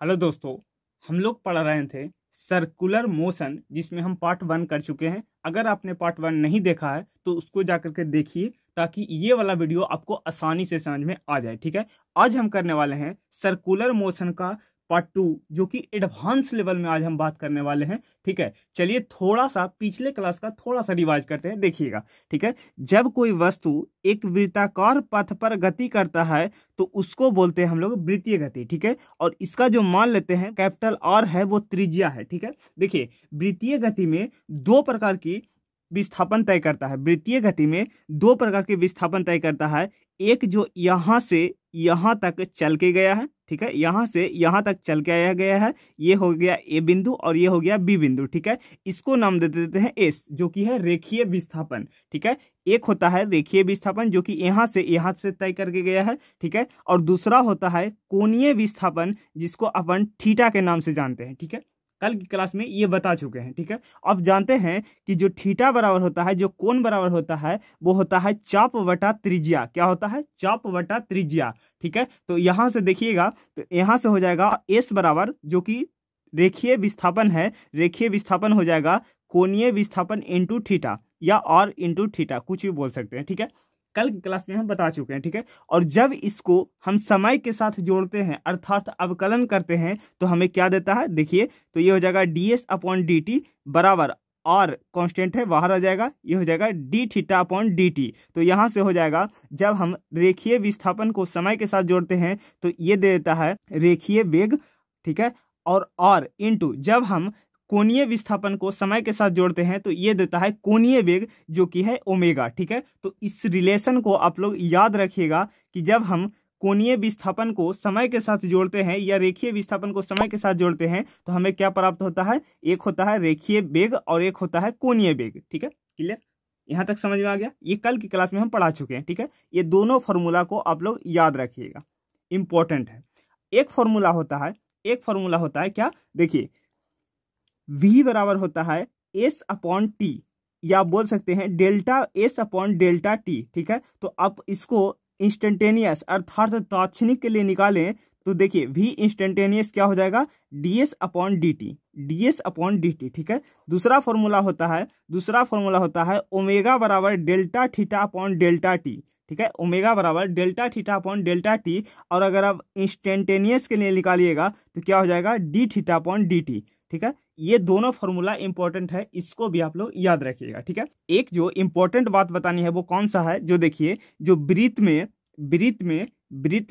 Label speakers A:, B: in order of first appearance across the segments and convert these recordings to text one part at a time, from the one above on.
A: Hello दोस्तों, हम लोग पढ़ रहे थे सर्कुलर मोशन, जिसमें हम पार्ट 1 कर चुके हैं। अगर आपने पार्ट 1 नहीं देखा है तो उसको जाकर के देखिए, ताकि ये वाला वीडियो आपको आसानी से समझ में आ जाए। ठीक है, आज हम करने वाले हैं सर्कुलर मोशन का पार्ट 2, जो कि एडवांस लेवल में आज हम बात करने वाले हैं। ठीक है, चलिए थोड़ा सा पिछले क्लास का थोड़ा सा रिवाइज करते हैं, देखिएगा। ठीक है, जब कोई वस्तु एक वृत्ताकार पथ पर गति करता है तो उसको बोलते हैं हम लोग वृत्तीय गति। ठीक है, और इसका जो मान लेते हैं कैपिटल आर है, वो त्रिज्या है। ठीक है, देखिए वृत्तीय गति में दो प्रकार की विस्थापन तय करता है। वृत्तीय गति में दो प्रकार के विस्थापन तय करता है। एक जो यहां से यहां तक चल के गया है, ठीक है, यहां से यहां तक चल के आया गया है, ये हो गया ए बिंदु और ये हो गया बी बिंदु। ठीक है, इसको नाम दे देते हैं एस, जो कि है रेखीय विस्थापन। ठीक है, एक होता है रेखीय विस्थापन जो कि यहां से तय करके गया है। ठीक है, और दूसरा होता है कोणीय विस्थापन, जिसको अपन थीटा के नाम से जानते हैं। ठीक है, कल की क्लास में ये बता चुके हैं। ठीक है, अब जानते हैं कि जो थीटा बराबर होता है, जो कोण बराबर होता है, वो होता है चाप बटा त्रिज्या। क्या होता है? चाप बटा त्रिज्या। ठीक है, तो यहां से देखिएगा, तो यहां से हो जाएगा एस बराबर, जो कि रेखीय विस्थापन है, रेखीय विस्थापन हो जाएगा कोणीय विस्थापन इंटू थीटा, या और इंटू थीटा, कुछ भी बोल सकते हैं। ठीक है, कल की क्लास में हम बता चुके हैं। ठीक है, और जब इसको हम समय के साथ जोड़ते हैं, अर्थात अवकलन करते हैं, तो हमें क्या देता है? देखिए, तो ये हो जाएगा ds अपॉन डी टी बराबर, और कांस्टेंट है बाहर आ जाएगा, ये हो जाएगा D theta upon D T. तो यहां से हो जाएगा, जब हम रेखीय विस्थापन को समय के साथ जोड़ते हैं तो ये दे देता है रेखीय वेग। ठीक है, और इंटू जब हम कोणीय विस्थापन को समय के साथ जोड़ते हैं तो ये देता है कोणीय वेग, जो कि है ओमेगा। ठीक है, तो इस रिलेशन को आप लोग याद रखिएगा कि जब हम कोणीय विस्थापन को समय के साथ जोड़ते हैं या रेखीय विस्थापन को समय के साथ जोड़ते हैं तो हमें क्या प्राप्त होता है? एक होता है रेखीय वेग और एक होता है कोणीय वेग। ठीक है, क्लियर? यहां तक समझ में आ गया? ये कल की क्लास में हम पढ़ा चुके हैं। ठीक है, ये दोनों फॉर्मूला को आप लोग याद रखिएगा, इंपॉर्टेंट है। एक फॉर्मूला होता है क्या? देखिए, v बराबर होता है एस अपॉन टी, या आप बोल सकते हैं delta S upon delta T. ठीक है, तो आप इसको इंस्टेंटेनियस अर्थात तात्क्षणिक के लिए निकालें तो देखिए v इंस्टेंटेनियस क्या हो जाएगा? ds upon D T, ds upon D T. ठीक है, दूसरा फॉर्मूला होता है ओमेगा बराबर delta theta upon delta T. ठीक है, ओमेगा बराबर delta theta upon delta T, और अगर आप इंस्टेंटेनियस के लिए निकालिएगा तो क्या हो जाएगा? D theta upon D T. ठीक है, ये दोनों फॉर्मूला इंपॉर्टेंट है, इसको भी आप लोग याद रखिएगा। ठीक है, एक जो इंपॉर्टेंट बात बतानी है वो कौन सा है? जो देखिए, जो वृत्त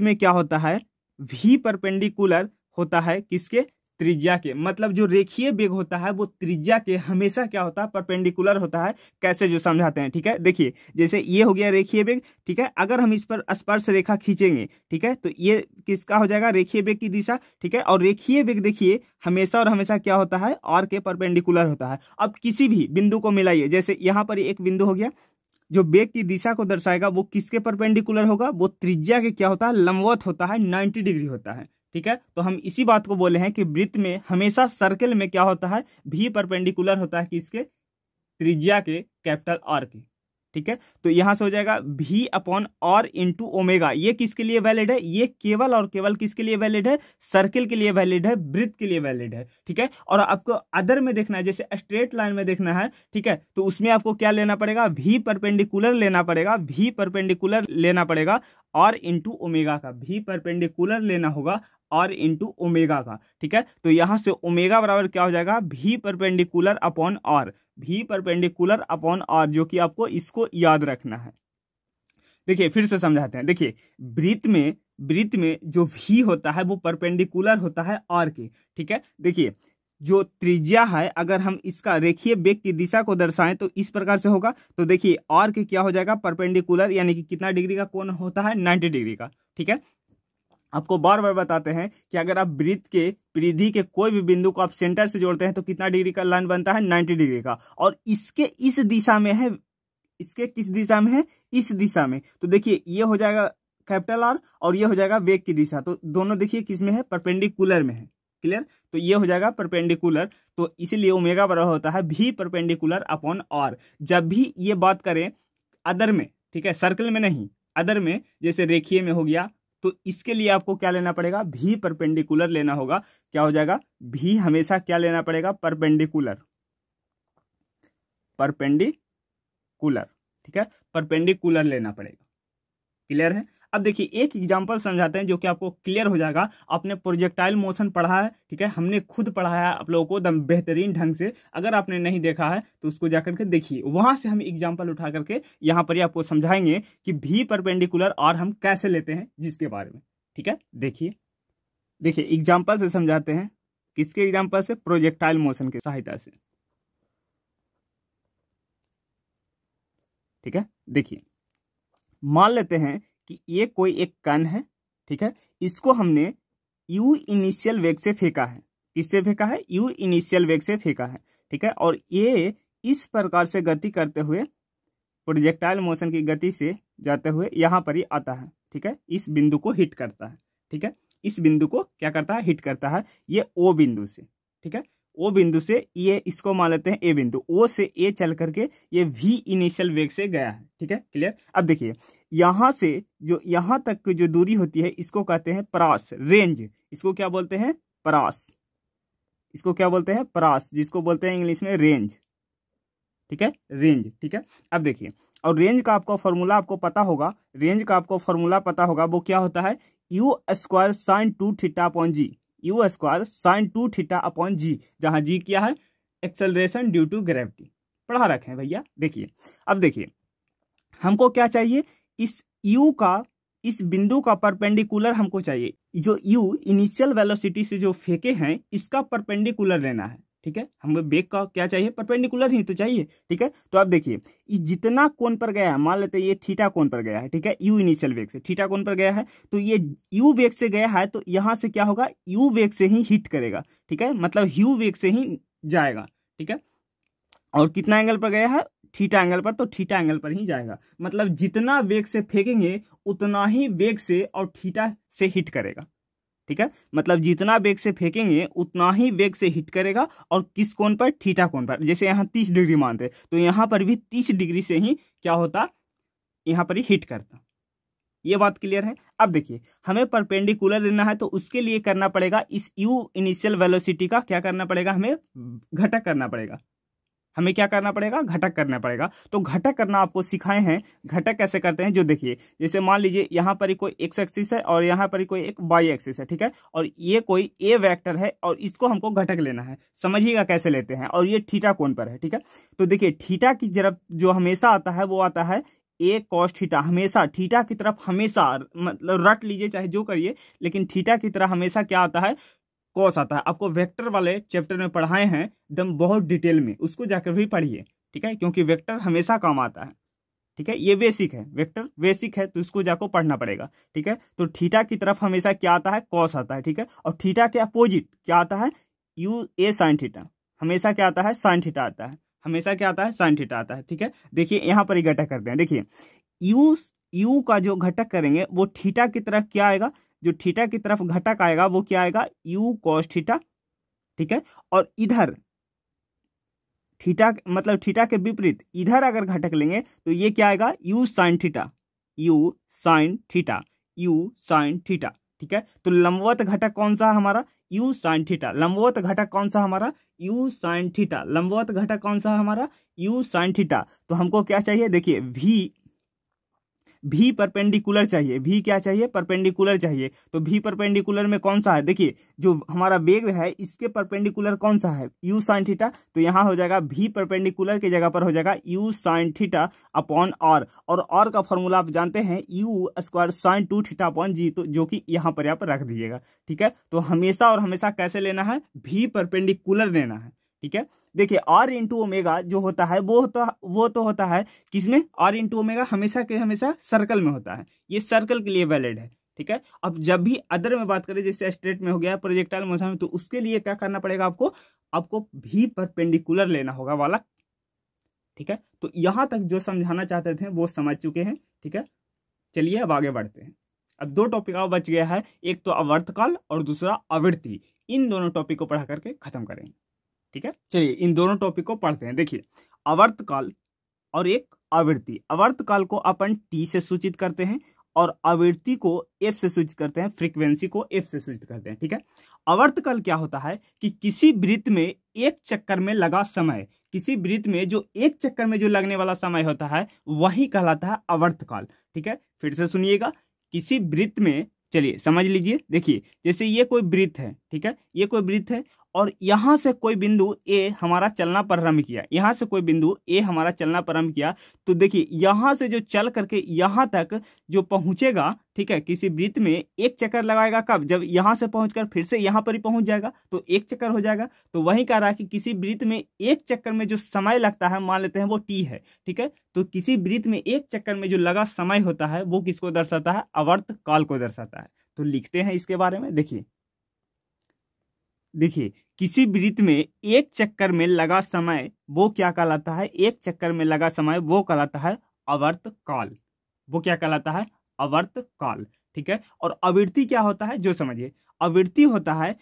A: में क्या होता है? v परपेंडिकुलर होता है किसके? त्रिज्या के। मतलब जो रेखीय वेग होता है वो त्रिज्या के हमेशा क्या होता है? परपेंडिकुलर होता है। कैसे, जो समझाते हैं। ठीक है, देखिए जैसे ये हो गया रेखीय वेग। ठीक है, अगर हम इस पर स्पर्श रेखा खींचेंगे, ठीक है, तो ये किसका हो जाएगा? रेखीय वेग की दिशा। ठीक है, और रेखीय वेग देखिए हमेशा और हमेशा क्या होता है? आर के परपेंडिकुलर होता है। अब किसी भी बिंदु को मिलाइए, जैसे यहाँ पर एक बिंदु हो गया, जो वेग की दिशा को दर्शाएगा वो किसके परपेंडिकुलर होगा? वो त्रिज्या के क्या होता है? लंबवत होता है, 90 डिग्री होता है। ठीक है, तो हम इसी बात को बोले हैं कि वृत्त में हमेशा सर्कल में क्या होता है? भी परपेंडिकुलर होता है किसके? त्रिज्या के, कैपिटल आर के। ठीक है, तो यहां से हो जाएगा v upon R into omega. ये किसके लिए वैलिड है? ये केवल और केवल किसके लिए वैलिड है? सर्किल के लिए वैलिड है, वृत्त के लिए वैलिड है। ठीक है, और आपको अदर में देखना है, जैसे स्ट्रेट लाइन में देखना है, ठीक है, तो उसमें आपको क्या लेना पड़ेगा? v परपेंडिकुलर लेना पड़ेगा और इंटू ओमेगा का, v परपेंडिकुलर लेना होगा और इंटू ओमेगा का। ठीक है, तो यहां से ओमेगा बराबर क्या हो जाएगा? v perpendicular upon R, v perpendicular upon R, जो कि आपको इसको याद रखना है। देखिए फिर से समझाते हैं। देखिए, वृत्त में जो v होता है वो परपेंडिकुलर होता है आर के। ठीक है, देखिए जो त्रिज्या है, अगर हम इसका रेखीय वेग की दिशा को दर्शाएं तो इस प्रकार से होगा। तो देखिए आर के क्या हो जाएगा? परपेंडिकुलर, यानी कि कितना डिग्री का कोण होता है? 90 डिग्री का। ठीक है, आपको बार बार बताते हैं कि अगर आप वृत्त के परिधि के कोई भी बिंदु को आप सेंटर से जोड़ते हैं तो कितना डिग्री का लाइन बनता है? 90 डिग्री का। और इसके इस दिशा में है, इसके किस दिशा में है? इस दिशा में। तो देखिए ये हो जाएगा कैपिटल आर और ये हो जाएगा वेग की दिशा, तो दोनों देखिए किस में है? परपेंडिकुलर में है। क्लियर? तो ये हो जाएगा परपेंडिकुलर, तो इसीलिए ओमेगा बराबर होता है v परपेंडिकुलर अपॉन आर। जब भी ये बात करें अदर में, ठीक है, सर्कल में नहीं, अदर में, जैसे रेखीय में हो गया, तो इसके लिए आपको क्या लेना पड़ेगा, भी परपेंडिकुलर लेना होगा। क्या हो जाएगा, भी हमेशा क्या लेना पड़ेगा, परपेंडिकुलर, परपेंडिकुलर, ठीक है, परपेंडिकुलर लेना पड़ेगा। क्लियर है। अब देखिए एक एग्जांपल समझाते हैं जो कि आपको क्लियर हो जाएगा। आपने प्रोजेक्टाइल मोशन पढ़ा है, ठीक है, हमने खुद पढ़ाया है आप लोगों को एकदम बेहतरीन ढंग से। अगर आपने नहीं देखा है तो उसको जाकर के देखिए, वहां से हम एग्जांपल उठा करके यहाँ पर ही आपको समझाएंगे कि भी परपेंडिकुलर और हम कैसे लेते हैं जिसके बारे में, ठीक है। देखिए देखिए एग्जाम्पल से समझाते हैं। किसके एग्जाम्पल से, प्रोजेक्टाइल मोशन की सहायता से, ठीक है। देखिए मान लेते हैं कि ये कोई एक कण है, ठीक है, इसको हमने यू इनिशियल वेग से फेंका है। किससे फेंका है, यू इनिशियल वेग से फेंका है, ठीक है। और ये इस प्रकार से गति करते हुए, प्रोजेक्टाइल मोशन की गति से जाते हुए यहाँ पर ही आता है, ठीक है, इस बिंदु को हिट करता है, ठीक है, इस बिंदु को क्या करता है, हिट करता है, ये ओ बिंदु से, ठीक है, ओ बिंदु से ये, इसको मान लेते हैं ए बिंदु, ओ से ए चल करके ये वी इनिशियल वेग से गया है, ठीक है, क्लियर। अब देखिए यहां से जो यहां तक की जो दूरी होती है इसको कहते हैं परास, रेंज। इसको क्या बोलते हैं, परास। इसको क्या बोलते हैं, परास, जिसको बोलते हैं इंग्लिश में रेंज, ठीक है, रेंज, ठीक है। अब देखिए, और रेंज का आपको फॉर्मूला आपको पता होगा, रेंज का आपको फॉर्मूला पता होगा, वो क्या होता है, you square sine 2 theta upon ji, you square sine 2 theta upon जी, जहां जी क्या है, एक्सेलरेशन ड्यू टू ग्रेविटी, पढ़ा रखे हैं भैया। देखिए अब देखिए हमको क्या चाहिए, इस u का, इस बिंदु का परपेंडिकुलर हमको चाहिए। जो u इनिशियल वेलोसिटी से जो फेंके हैं इसका परपेंडिकुलर लेना है, ठीक है। हमें बेग का क्या चाहिए, परपेंडिकुलर ही तो चाहिए, ठीक है। तो अब देखिए जितना कोण पर गया है, मान लेते हैं ये थीटा कोण पर गया है, ठीक है, यू इनिशियल वेग से थीटा कोण पर गया है, तो ये यू वेग से गया है, तो यहां से क्या होगा, यू वेग से ही हिट करेगा, ठीक है, मतलब यू वेग से ही जाएगा, ठीक है। और कितना एंगल पर गया है, थीटा एंगल पर, तो थीटा एंगल पर ही जाएगा। मतलब जितना वेग से फेंकेंगे उतना ही वेग से और थीटा से हिट करेगा, ठीक है। मतलब जितना वेग से फेंकेंगे उतना ही वेग से हिट करेगा, और किस कोण पर, थीटा कोण पर। जैसे यहाँ 30 डिग्री मानते तो यहाँ पर भी 30 डिग्री से ही क्या होता, यहाँ पर ही हिट करता। ये बात क्लियर है। अब देखिए हमें परपेंडिकुलर लेना है, तो उसके लिए करना पड़ेगा, इस यू इनिशियल वेलोसिटी का क्या करना पड़ेगा, हमें घटक करना पड़ेगा। हमें क्या करना पड़ेगा, घटक करना पड़ेगा। तो घटक करना आपको सिखाए हैं। घटक कैसे करते हैं, जो देखिए जैसे मान लीजिए यहाँ पर ही कोई एक्स एक्सिस है और यहाँ पर ही कोई एक वाई एक्सिस है, ठीक है, और ये कोई ए वेक्टर है और इसको हमको घटक लेना है। समझिएगा कैसे लेते हैं। और ये थीटा कोण पर है, ठीक है। तो देखिए थीटा की तरफ जो हमेशा आता है वो आता है ए कॉस थीटा, हमेशा थीटा की तरफ, हमेशा मतलब रट लीजिए चाहे जो करिए, लेकिन थीटा की तरफ हमेशा क्या आता है, कॉस आता है। आपको वेक्टर वाले चैप्टर में पढ़ाए हैं एकदम बहुत डिटेल में, उसको जाकर भी पढ़िए, ठीक है, क्योंकि वेक्टर हमेशा काम आता है, ठीक है। ये बेसिक है, वेक्टर बेसिक है, तो इसको जाकर पढ़ना पड़ेगा, ठीक है। तो थीटा की तरफ हमेशा क्या आता है, कॉस आता है, ठीक है। और थीटा के अपोजिट क्या आता है, यू ए साइन थीटा, हमेशा क्या आता है, साइन थीटा आता है, हमेशा क्या आता है, साइन थीटा आता है, ठीक है। देखिए यहाँ पर ही घटक करते हैं। देखिए यू का जो घटक करेंगे वो थीटा की तरफ क्या आएगा, जो थीटा की तरफ घटक आएगा वो क्या आएगा, यू कॉस थीटा, ठीक है। और इधर थीटा मतलब थीटा के विपरीत इधर अगर घटक लेंगे तो ये क्या आएगा, you sine theta, you sine theta, you sine theta, ठीक है। तो लंबवत घटक कौन सा हमारा, यू साइन थीटा। लंबवत घटक कौन सा हमारा, यू साइन थीटा। लंबवत घटक कौन सा हमारा, यू साइन थीटा। तो हमको क्या चाहिए, देखिए भी परपेंडिकुलर चाहिए। भी क्या चाहिए, परपेंडिकुलर चाहिए। तो भी परपेंडिकुलर में कौन सा है, देखिए जो हमारा वेग है इसके परपेंडिकुलर कौन सा है, यू साइन थीटा। तो यहाँ हो जाएगा भी परपेंडिकुलर की जगह पर हो जाएगा u sine theta upon R. और आर का फॉर्मूला आप जानते हैं, u square sine 2 theta upon g, तो जो कि यहाँ पर आप रख दीजिएगा, ठीक है। तो हमेशा और हमेशा कैसे लेना है, भी परपेंडिकुलर लेना है, ठीक है। देखिए आर इंटू ओमेगा जो होता है वो तो होता है किसमें, आर इंटू ओमेगा हमेशा के हमेशा सर्कल में होता है। ये सर्कल के लिए वैलिड है, ठीक है। अब जब भी अदर में बात करें, जैसे स्ट्रेट में हो गया, प्रोजेक्टाइल मोशन में, तो उसके लिए क्या करना पड़ेगा आपको भी परपेंडिकुलर लेना होगा वाला, ठीक है। तो यहां तक जो समझाना चाहते थे वो समझ चुके हैं, ठीक है। चलिए अब आगे बढ़ते हैं। अब 2 टॉपिक और बच गया है, एक तो आवर्तकाल और दूसरा आवृत्ति। इन दोनों टॉपिक को पढ़ा करके खत्म करेंगे, ठीक है। चलिए इन दोनों टॉपिक को पढ़ते हैं। देखिए आवर्तकाल और एक आवृत्ति। आवर्तकाल को अपन टी से सूचित करते हैं और आवृत्ति को एफ से सूचित करते हैं, फ्रीक्वेंसी को एफ से सूचित करते हैं। ठीक है, आवर्तकाल क्या होता है कि किसी वृत्त में एक चक्कर में लगा समय, किसी वृत्त में जो एक चक्कर में जो लगने वाला समय होता है वही कहलाता है आवर्तकाल। ठीक है, फिर से सुनिएगा, किसी वृत्त में, चलिए समझ लीजिए, देखिए जैसे ये कोई वृत्त है, ठीक है, ये कोई वृत्त है और यहां से कोई बिंदु ए हमारा चलना प्रारंभ किया, यहां से कोई बिंदु ए हमारा चलना प्रारंभ किया, तो देखिए यहां से जो चल करके यहां तक जो पहुंचेगा, ठीक है, किसी वृत्त में एक चक्कर लगाएगा कब, जब यहां से पहुंचकर फिर से यहां पर ही पहुंच जाएगा तो एक चक्कर हो जाएगा। तो वही कह रहा है कि किसी वृत्त में एक चक्कर में जो समय लगता है मान लेते हैं वो टी है। ठीक है, तो किसी वृत्त में एक चक्कर में जो लगा समय होता है वो किसको दर्शाता है, आवर्तकाल को दर्शाता है। तो लिखते हैं इसके बारे में, देखिए किसी वृत्त में एक चक्कर में लगा समय वो क्या कहलाता है, एक चक्कर में लगा समय वो कहलाता है आवर्तकाल, वो क्या कहलाता है, आवर्तकाल। ठीक है, और आवृत्ति क्या होता है जो समझिए, आवृत्ति होता है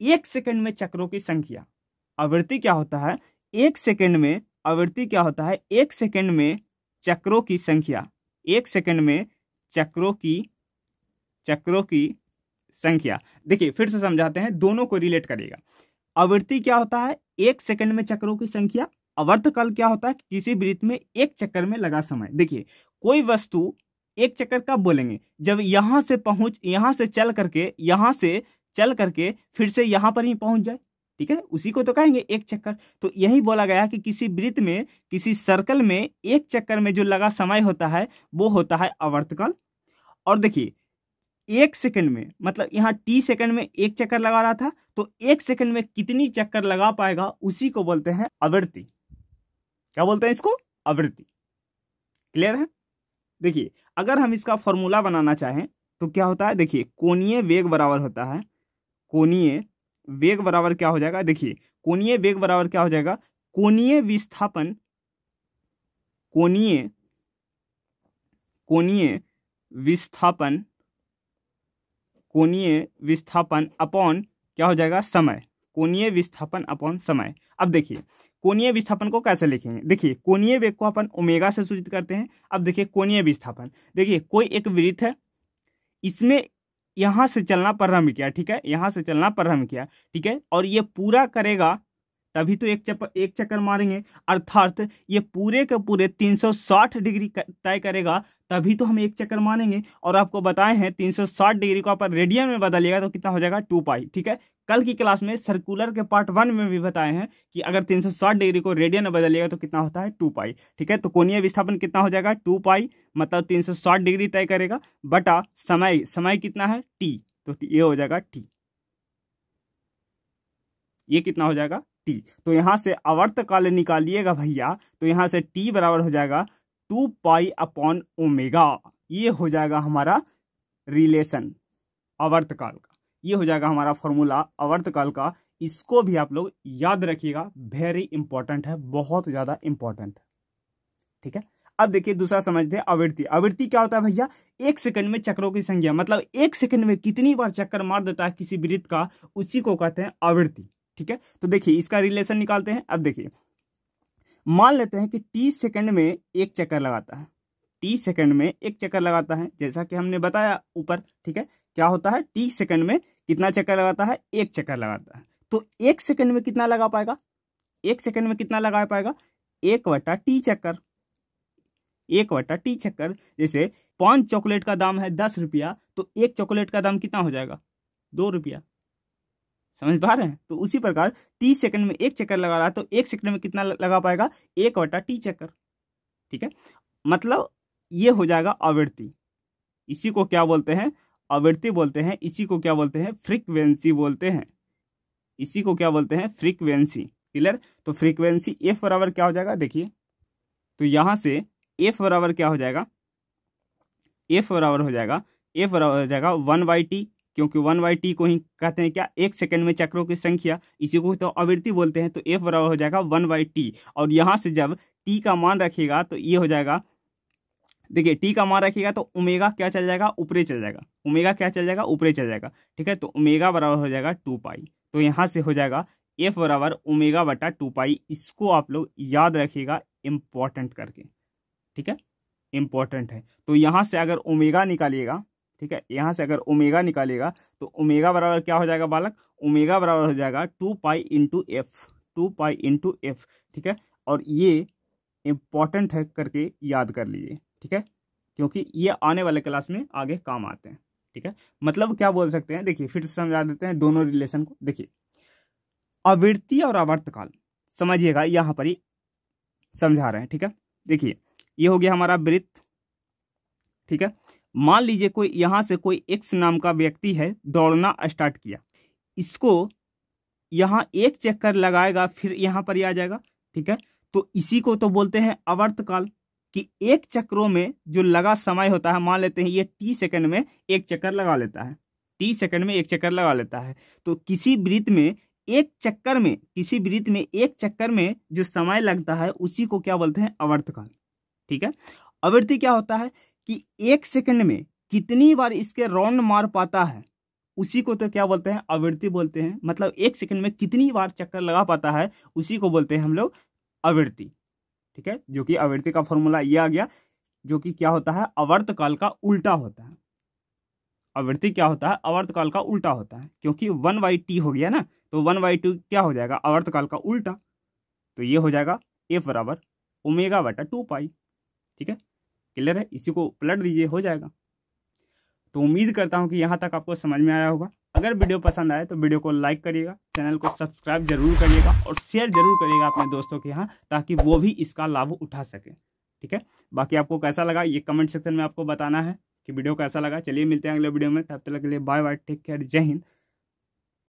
A: एक सेकंड में चक्रों की संख्या। आवृत्ति क्या होता है, एक सेकंड में, आवृत्ति क्या होता है, एक सेकंड में चक्रों की संख्या, एक सेकंड में चक्रों की संख्या। देखिए फिर से समझाते हैं, दोनों को रिलेट करेगा। आवृत्ति क्या होता है, एक सेकंड में चक्रों की संख्या। आवर्तकाल क्या होता है, किसी वृत्त में एक चक्कर में लगा समय। देखिए कोई वस्तु एक चक्कर कब बोलेंगे, जब यहां से चल करके फिर से यहां पर ही पहुंच जाए। ठीक है, उसी को तो कहेंगे एक चक्कर। तो यही बोला गया कि किसी वृत्त में, किसी सर्कल में एक चक्कर में जो लगा समय होता है वो होता है आवर्तकाल। और देखिए एक सेकंड में, मतलब यहाँ टी सेकंड में एक चक्कर लगा रहा था, तो एक सेकंड में कितनी चक्कर लगा पाएगा उसी को बोलते हैं आवृत्ति। क्या बोलते हैं इसको, आवृत्ति। क्लियर है। देखिए अगर हम इसका फॉर्मूला बनाना चाहें तो क्या होता है, देखिए कोणीय वेग बराबर होता है, कोणीय वेग बराबर क्या हो जाएगा, देखिए कोणीय वेग बराबर क्या हो जाएगा, कोणीय विस्थापन अपॉन क्या हो जाएगा, समय, कोणीय विस्थापन अपॉन समय। अब देखिए कोणीय विस्थापन को कैसे लिखेंगे, देखिए कोणीय वेग को अपन ओमेगा से सूचित करते हैं। अब देखिए कोणीय विस्थापन, देखिए कोई एक वृत्त है, इसमें यहां से चलना प्रारंभ किया, ठीक है, यहां से चलना प्रारंभ किया, ठीक है, और ये पूरा करेगा तभी तो एक चक्कर मारेंगे, अर्थात ये पूरे के पूरे 360 डिग्री तय करेगा तभी तो हम एक चक्कर मारेंगे। और आपको बताए हैं 360 डिग्री को आप रेडियन में बदलिएगा तो कितना हो जाएगा, 2 पाई। ठीक है, कल की क्लास में सर्कुलर के पार्ट 1 में भी बताए हैं कि अगर 360 डिग्री को रेडियन में बदलिएगा तो कितना होता है, 2 पाई। ठीक है, तो कोणीय विस्थापन कितना हो जाएगा, 2 पाई, मतलब 360 डिग्री तय करेगा बटा समय कितना है, टी, तो ये हो जाएगा टी, ये कितना हो जाएगा, टी। तो यहां से आवर्तकाल निकालिएगा भैया, तो यहां से टी बराबर हो जाएगा 2 पाई अपॉन ओमेगा। ये हो जाएगा हमारा रिलेशन आवर्तकाल का, ये हो जाएगा हमारा फॉर्मूला आवर्तकाल का। इसको भी आप लोग याद रखिएगा, वेरी इंपॉर्टेंट है, बहुत ज्यादा इंपॉर्टेंट है। ठीक है, अब देखिए दूसरा समझते हैं आवृत्ति। आवृत्ति क्या होता है भैया, एक सेकंड में चक्रों की संख्या, मतलब एक सेकंड में कितनी बार चक्कर मार देता है किसी वृत्त का, उसी को कहते हैं आवृत्ति। ठीक है, तो देखिए इसका रिलेशन निकालते हैं। अब देखिए मान लेते हैं कि टी सेकंड में एक चक्कर लगाता है, टी सेकंड में एक चक्कर लगाता है, जैसा कि हमने बताया ऊपर। ठीक है, क्या होता है, टी सेकंड में कितना चक्कर लगाता है, एक चक्कर लगाता है। तो एक सेकंड में कितना लगा पाएगा, एक सेकंड में कितना लगा पाएगा, 1/t चक्कर, 1/t चक्कर। जैसे 5 चॉकलेट का दाम है 10 रुपया, तो एक चॉकलेट का दाम कितना हो जाएगा, 2 रुपया। समझ पा रहे हैं। तो उसी प्रकार 30 सेकंड में एक चक्कर लगा रहा है, तो एक सेकंड में कितना लगा पाएगा, 1/t चक्कर। ठीक है, मतलब ये हो जाएगा आवृत्ति। इसी को क्या बोलते हैं, आवृत्ति बोलते हैं। इसी को क्या बोलते हैं, फ्रीक्वेंसी बोलते हैं। इसी को क्या बोलते हैं, फ्रीक्वेंसी। क्लियर। तो फ्रीक्वेंसी एफ बराबर क्या हो जाएगा, देखिए तो यहां से एफ बराबर क्या हो जाएगा, एफ बराबर हो जाएगा 1/t, क्योंकि 1/t को ही कहते हैं क्या, एक सेकंड में चक्रों की संख्या, इसी को तो आवृत्ति बोलते हैं। तो f बराबर हो जाएगा 1/t, और यहां से जब t का मान रखिएगा तो ये हो जाएगा, देखिए t का मान रखिएगा तो ओमेगा क्या चल जाएगा, ऊपरे चल जाएगा, ओमेगा क्या चल जाएगा, ऊपरे चल जाएगा। ठीक है, तो ओमेगा बराबर हो जाएगा 2 पाई। तो यहां से हो जाएगा f बराबर ओमेगा बटा 2 पाई। इसको आप लोग याद रखिएगा इंपॉर्टेंट करके। ठीक है, इंपॉर्टेंट है। तो यहाँ से अगर ओमेगा निकालिएगा, ठीक है, यहाँ से अगर ओमेगा निकालिएगा तो ओमेगा बराबर क्या हो जाएगा बालक, ओमेगा बराबर हो जाएगा 2 pi into F, 2 pi into F, ठीक है। और ये इंपॉर्टेंट है करके याद कर लीजिए, ठीक है, क्योंकि ये आने वाले क्लास में आगे काम आते हैं, ठीक है। मतलब क्या बोल सकते हैं, देखिए फिर से समझा देते हैं दोनों रिलेशन को। देखिए आवृत्ति और आवर्तकाल समझिएगा, यहाँ पर ही समझा रहे हैं, ठीक है। देखिए ये हो गया हमारा वृत्त, ठीक है। मान लीजिए कोई यहाँ से कोई एक्स नाम का व्यक्ति है, दौड़ना स्टार्ट किया, इसको यहाँ एक चक्कर लगाएगा फिर यहाँ पर ही आ जाएगा, ठीक है। तो इसी को तो बोलते हैं आवर्तकाल, कि एक चक्रों में जो लगा समय होता है, मान लेते हैं ये टी सेकंड में एक चक्कर लगा लेता है, टी सेकंड में एक चक्कर लगा लेता है। तो किसी वृत्त में एक चक्कर में, किसी वृत्त में एक चक्कर में जो समय लगता है उसी को क्या बोलते हैं, आवर्तकाल, ठीक है। आवृत्ति क्या होता है कि एक सेकंड में कितनी बार इसके राउंड मार पाता है, उसी को तो क्या बोलते हैं, आवृत्ति बोलते हैं। मतलब एक सेकंड में कितनी बार चक्कर लगा पाता है उसी को बोलते हैं हम लोग आवृत्ति, ठीक है। जो कि आवृत्ति का फॉर्मूला ये आ गया, जो कि क्या होता है, आवर्तकाल का उल्टा होता है। आवृत्ति क्या होता है, आवर्तकाल का उल्टा होता है, क्योंकि 1/t हो गया ना, तो 1/2 क्या हो जाएगा, आवर्तकाल का उल्टा। तो ये हो जाएगा एफ बराबर ओमेगा बटा 2 पाई, ठीक है। क्लियर है, इसी को पलट दीजिए, हो जाएगा। तो उम्मीद करता हूं कि यहाँ तक आपको समझ में आया होगा। अगर वीडियो पसंद आए तो वीडियो को लाइक करिएगा, चैनल को सब्सक्राइब जरूर करिएगा और शेयर जरूर करिएगा अपने दोस्तों के यहाँ, ताकि वो भी इसका लाभ उठा सके, ठीक है। बाकी आपको कैसा लगा ये कमेंट सेक्शन में आपको बताना है कि वीडियो कैसा लगा। चलिए मिलते हैं अगले वीडियो में, तब तक के लिए बाय बाय, टेक केयर, जय हिंद।